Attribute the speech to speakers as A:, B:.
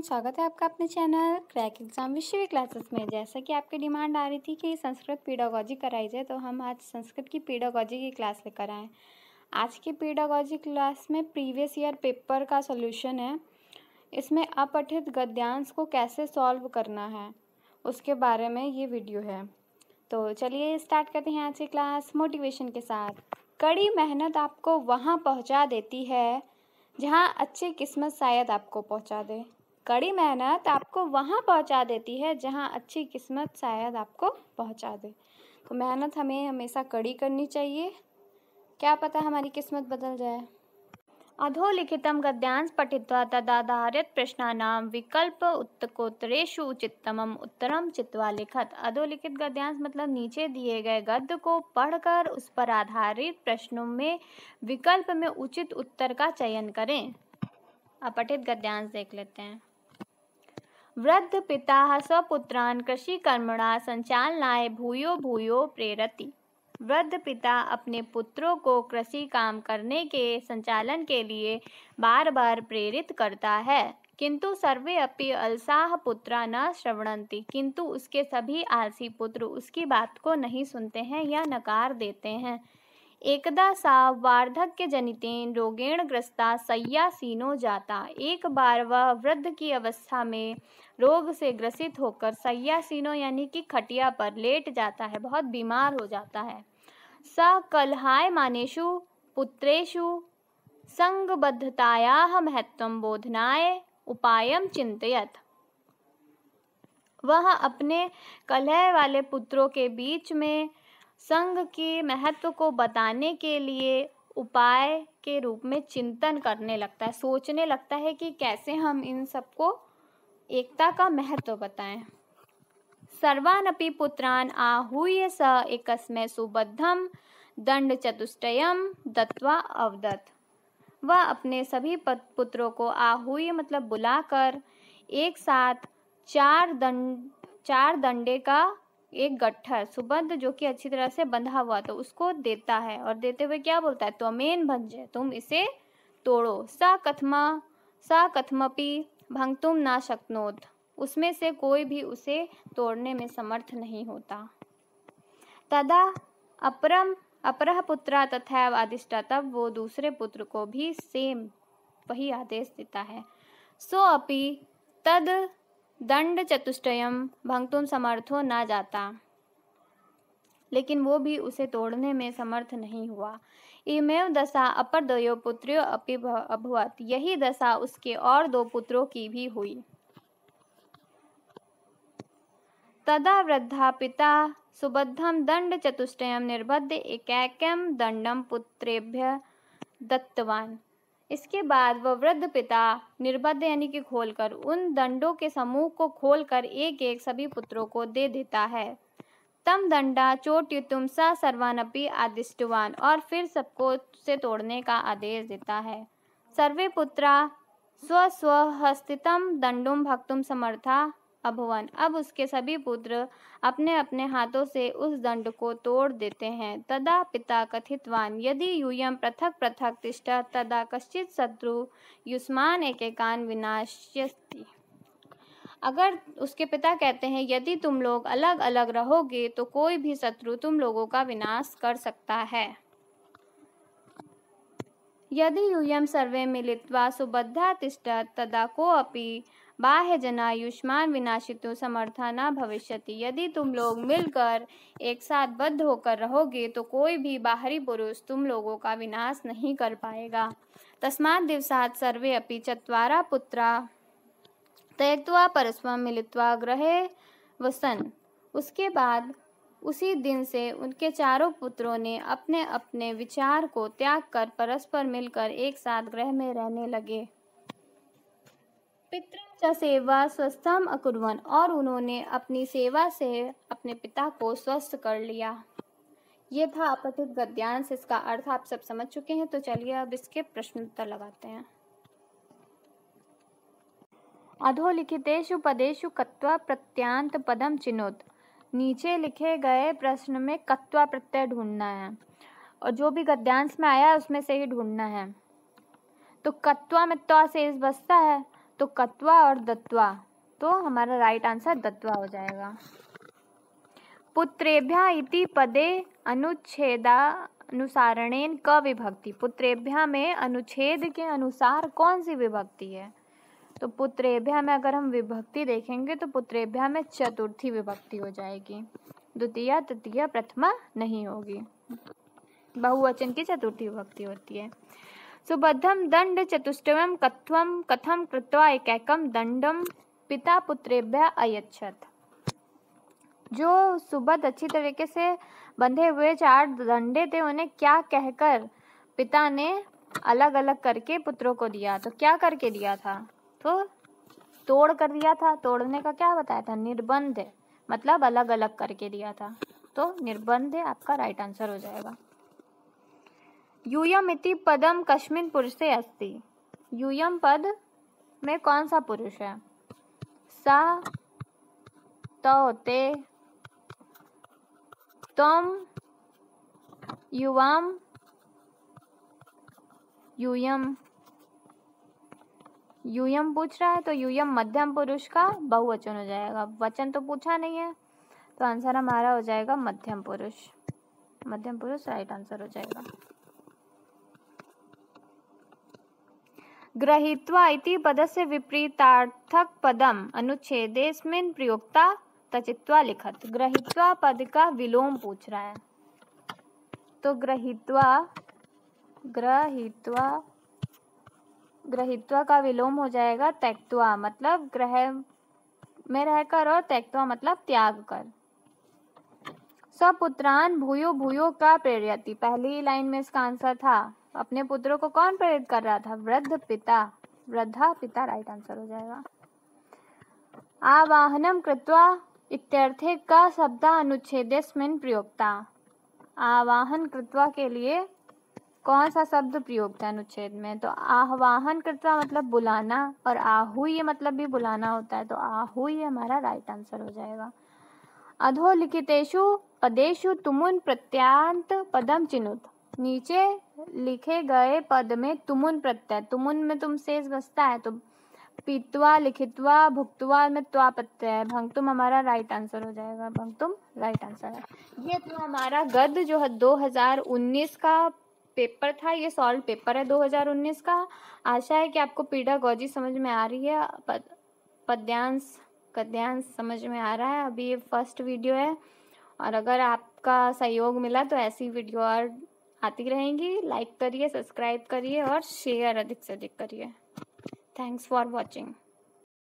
A: Friends, स्वागत है आपका अपने चैनल क्रैक एग्जाम विषय क्लासेस में। जैसा कि आपकी डिमांड आ रही थी कि संस्कृत पीडागोजी कराई जाए, तो हम आज संस्कृत की पीडागोजी की क्लास लेकर आए। आज की पीडागोजी क्लास में प्रीवियस ईयर पेपर का सॉल्यूशन है। इसमें अपठित गद्यांश को कैसे सॉल्व करना है उसके बारे में ये वीडियो है। तो चलिए स्टार्ट करते हैं आज की क्लास मोटिवेशन के साथ। कड़ी मेहनत आपको वहाँ पहुँचा देती है जहाँ अच्छी किस्मत शायद आपको पहुँचा दे। कड़ी मेहनत आपको वहाँ पहुँचा देती है जहाँ अच्छी किस्मत शायद आपको पहुँचा दे। तो मेहनत हमें हमेशा कड़ी करनी चाहिए, क्या पता हमारी किस्मत बदल जाए। अधोलिखितं गद्यांश पठित्वा तदाधारित प्रश्नानां विकल्प उत्तरोत्तरेषु उचिततमम् उत्तरं चित्वा लिखत। अधोलिखित गद्यांश मतलब नीचे दिए गए गद्य को पढ़कर उस पर आधारित प्रश्नों में विकल्प में उचित उत्तर का चयन करें। अपठित गद्यांश देख लेते हैं। वृद्ध पिता स्वपुत्रान् कृषिकर्मणा संचालनाय भूयो भूयो प्रेरति। वृद्ध पिता अपने पुत्रों को कृषि काम करने के संचालन के लिए बार बार प्रेरित करता है। किंतु सर्वे अपि अलसाः पुत्रा न श्रवणन्ति। किंतु उसके सभी आलसी पुत्र उसकी बात को नहीं सुनते हैं या नकार देते हैं। एकदा सा वार्धक्य जनितेन रोगेण ग्रस्ता शय्यासीनो जाता। एक बार वह वृद्ध की अवस्था में रोग से ग्रसित होकर शय्यासीनो यानी कि खटिया पर लेट जाता है, बहुत बीमार हो जाता है। स कलहायमानेषु पुत्रेषु संगबद्धतायाः महत्वं बोधनाय उपायं चिन्तयत्। वह अपने कलह वाले पुत्रों के बीच में संग के महत्व को बताने के लिए उपाय के रूप में चिंतन करने लगता है, सोचने लगता है कि कैसे हम इन सबको एकता का महत्व बताएं। सर्वानपि पुत्रान् आहूय स एकस्मै सुबद्धं दंडचतुष्टयं दत्वा अवदत्। वह अपने सभी पुत्रों को आहूय मतलब बुलाकर एक साथ चार दंडे का एक गट्ठर सुबद्ध जो कि अच्छी तरह से बंधा हुआ तो उसको देता है, और देते हुए क्या बोलता है, त्वमेन भंजे तुम इसे तोड़ो। सा कथमपि भंगतुम ना शक्नोत। उसमें से कोई भी उसे तोड़ने में समर्थ नहीं होता। तदा अपरः पुत्रा तथैव आदिष्टा। तब वो दूसरे पुत्र को भी सेम वही आदेश देता है। सो अपि तद दंड चतुष्टयम भंगतुम समर्थो न जाता। लेकिन वो भी उसे तोड़ने में समर्थ नहीं हुआ। इमेव दशा अपर द्वयो पुत्र्यो अपि अभवत्। यही दशा उसके और दो पुत्रों की भी हुई। तदा वृद्धा पिता सुबद्धं दंड चतुष्टयं निर्बध्य एकैकं दंडं पुत्रेभ्यः दत्तवान्। इसके बाद वह वृद्ध पिता निर्बद्ध यानी कि खोलकर उन दंडों के समूह को खोलकर एक एक सभी पुत्रों को दे देता है। तम दंडा चोटयुतुम स सर्वानपि आदिष्टवान। और फिर सबको से तोड़ने का आदेश देता है। सर्वे पुत्रा स्वस्वहस्तितं दंडुम भक्तुम समर्था अभवन। अब उसके सभी पुत्र अपने अपने हाथों से उस दंड को तोड़ देते हैं। तदा पिता कथितवान यदि यूयं पृथक पृथक तिष्ठत तदा कश्चित् शत्रु युष्मान् एकेकान् विनाश्यति। अगर उसके पिता कहते हैं यदि तुम लोग अलग अलग रहोगे तो कोई भी शत्रु तुम लोगों का विनाश कर सकता है। यदि यूयं सर्वे मिलित्वा सुबद्धा तिष्ठत तदा कोऽपि बाह्य जना युष्मान विनाशितुं समर्था न भविष्यति। यदि तुम लोग मिलकर एक साथ बद्ध होकर रहोगे तो कोई भी बाहरी पुरुष तुम लोगों का विनाश नहीं कर पाएगा। तस्मात् दिवसात् सर्वे अपि चत्वारा पुत्रा त्यक्त्वा परस्परं मिलित्वा गृहे वसन्। उसके बाद उसी दिन से उनके चारों पुत्रों ने अपने अपने विचार को त्याग कर परस्पर मिलकर एक साथ गृह में रहने लगे। पितृ च सेवा स्वस्थम अकुर्वन्। और उन्होंने अपनी सेवा से अपने पिता को स्वस्थ कर लिया। ये था अपठित गद्यांश। इसका अर्थ आप सब समझ चुके हैं, तो चलिए अब इसके प्रश्न उत्तर लगाते हैं। अधोलिखितेषु पदेषु कत्वा प्रत्यांत पदम चिनोत। नीचे लिखे गए प्रश्न में कत्वा प्रत्यय ढूंढना है, और जो भी गद्यांश में आया है उसमें से ही ढूंढना है। तो कत्वा में त्वा शेष बचता है, तो कत्वा और दत्वा, तो हमारा राइट आंसर दत्वा हो जाएगा। पुत्रेभ्यः इति पदे अनुच्छेदानुसारणेन क विभक्ति। पुत्रेभ्यः में अनुच्छेद के अनुसार कौन सी विभक्ति है? तो पुत्रेभ्यः में अगर हम विभक्ति देखेंगे तो पुत्रेभ्यः में चतुर्थी विभक्ति हो जाएगी, द्वितीया तृतीया प्रथमा नहीं होगी, बहुवचन की चतुर्थी विभक्ति होती है। सुबद्धम दंड चतुष्टयम कथम कृत्वा एकैकम दंडम पिता पुत्रेभ्यः अयच्छत। जो सुबद्ध अच्छी तरीके से बंधे हुए 4 दंडे थे उन्हें क्या कहकर पिता ने अलग अलग करके पुत्रों को दिया? तो क्या करके दिया था? तो तोड़ कर दिया था। तोड़ने का क्या बताया था? निर्बंध, मतलब अलग अलग करके दिया था। तो निर्बंध आपका राइट आंसर हो जाएगा। यूयम इति पदम कस्मिन् पुरुषे अस्ति। यूयम पद में कौन सा पुरुष है? सा, तौ, ते, त्वम, युवाम, यूयम। यूयम पूछ रहा है तो यूयम मध्यम पुरुष का बहुवचन हो जाएगा। वचन तो पूछा नहीं है, तो आंसर हमारा हो जाएगा मध्यम पुरुष। मध्यम पुरुष राइट आंसर हो जाएगा। गृहीत्वा इति पदस्य विपरीतार्थक पदम अनुच्छेदेस्मिन् प्रयुक्ता तचित्वा लिखत। गृहीत्वा पद का विलोम पूछ रहा है, तो गृहीत्वा का विलोम हो जाएगा त्यक्त्वा, मतलब ग्रह में रहकर, और त्यक्त्वा मतलब त्याग कर। सपुत्रान भूयो भूयो का प्रेरयति। पहली लाइन में इसका आंसर था अपने पुत्रों को कौन प्रेरित कर रहा था? वृद्धा पिता राइट आंसर हो जाएगा। आवाहनम कृत्वा इत्यर्थे का शब्द अनुच्छेदेस्मिन् प्रयुक्ता। आवाहन कृत्वा के लिए कौन सा शब्द प्रयुक्त है अनुच्छेद में? तो आह्वाहन कृत्वा मतलब बुलाना, और आहूय मतलब भी बुलाना होता है, तो आहूय हमारा राइट आंसर हो जाएगा। अधोलिखितेषु पदेषु तुमुन प्रत्यांत पदम चिनुत। नीचे लिखे गए पद में तुमुन प्रत्यय, तुमुन में तुम शेष बचता है, तो पीत्वा, लिखित्वा, भुक्त्वा में त्वा प्रत्यय है, भंगतुम हमारा राइट आंसर हो जाएगा। भंगतुम राइट आंसर है। ये तो हमारा गद्य जो है 2019 का पेपर था, ये सॉल्व पेपर है 2019 का। आशा है कि आपको पीडागॉजी समझ में आ रही है, पद्यांश गद्यांश समझ में आ रहा है। अभी ये फर्स्ट वीडियो है, और अगर आपका सहयोग मिला तो ऐसी वीडियो और आती रहेंगी। लाइक करिए, सब्सक्राइब करिए और शेयर अधिक से अधिक करिए। Thanks for watching.